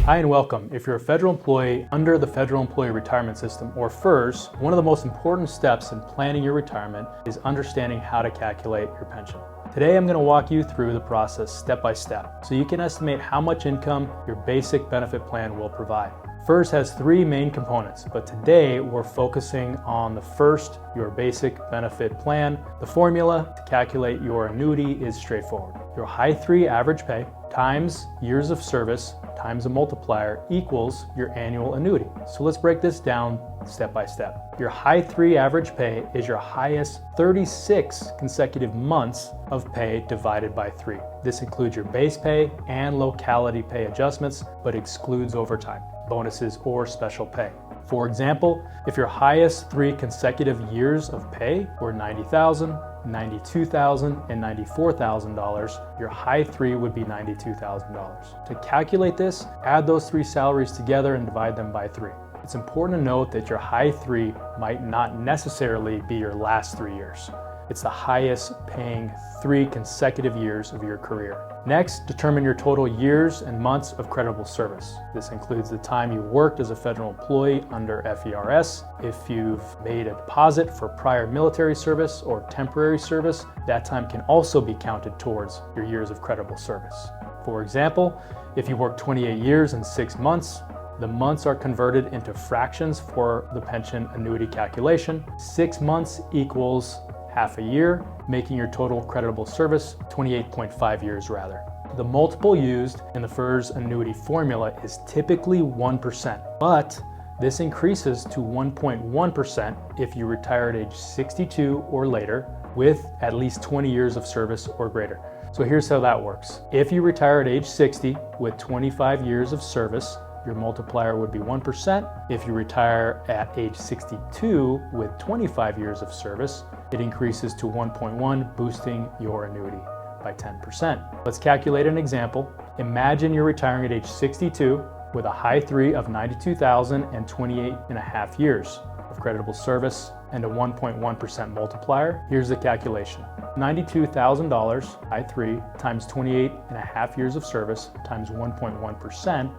Hi and welcome. If you're a federal employee under the Federal Employee Retirement System, or FERS, one of the most important steps in planning your retirement is understanding how to calculate your pension. Today I'm going to walk you through the process step by step so you can estimate how much income your basic benefit plan will provide. FERS has three main components, but today we're focusing on the first, your basic benefit plan. The formula to calculate your annuity is straightforward. Your high 3 average pay times years of service times a multiplier equals your annual annuity. So let's break this down step by step. Your high 3 average pay is your highest 36 consecutive months of pay divided by 3. This includes your base pay and locality pay adjustments, but excludes overtime, bonuses, or special pay. For example, if your highest 3 consecutive years of pay were $90,000, $92,000, and $94,000, your high 3 would be $92,000. To calculate this, add those 3 salaries together and divide them by 3. It's important to note that your high 3 might not necessarily be your last 3 years. It's the highest paying 3 consecutive years of your career. Next, determine your total years and months of credible service. This includes the time you worked as a federal employee under FERS. If you've made a deposit for prior military service or temporary service, that time can also be counted towards your years of credible service. For example, if you worked 28 years and 6 months, the months are converted into fractions for the pension annuity calculation. 6 months equals half a year, making your total creditable service 28.5 years rather. The multiple used in the FERS annuity formula is typically 1%, but this increases to 1.1% if you retire at age 62 or later with at least 20 years of service or greater. So here's how that works. If you retire at age 60 with 25 years of service, your multiplier would be 1%. If you retire at age 62 with 25 years of service, it increases to 1.1, boosting your annuity by 10%. Let's calculate an example. Imagine you're retiring at age 62 with a high 3 of $92,000 and 28 and a half years of creditable service and a 1.1% multiplier. Here's the calculation. $92,000 high 3 times 28 and a half years of service times 1.1%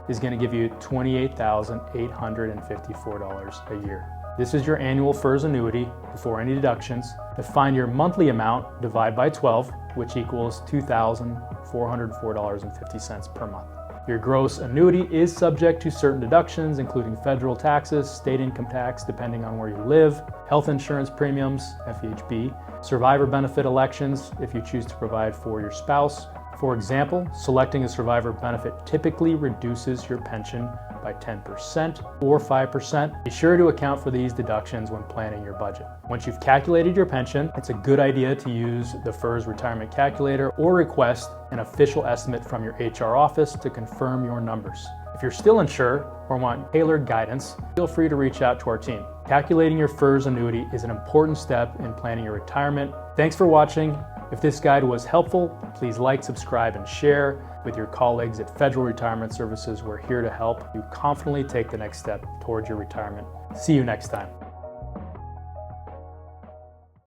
is going to give you $28,854 a year. This is your annual FERS annuity before any deductions. To find your monthly amount, divide by 12, which equals $2,404.50 per month. Your gross annuity is subject to certain deductions, including federal taxes, state income tax, depending on where you live, health insurance premiums, FEHB, survivor benefit elections, if you choose to provide for your spouse. For example, selecting a survivor benefit typically reduces your pension by 10% or 5%. Be sure to account for these deductions when planning your budget. Once you've calculated your pension, it's a good idea to use the FERS retirement calculator or request an official estimate from your HR office to confirm your numbers. If you're still unsure or want tailored guidance, feel free to reach out to our team. Calculating your FERS annuity is an important step in planning your retirement. Thanks for watching. If this guide was helpful, please like, subscribe, and share with your colleagues at Federal Retirement Services. We're here to help you confidently take the next step towards your retirement. See you next time.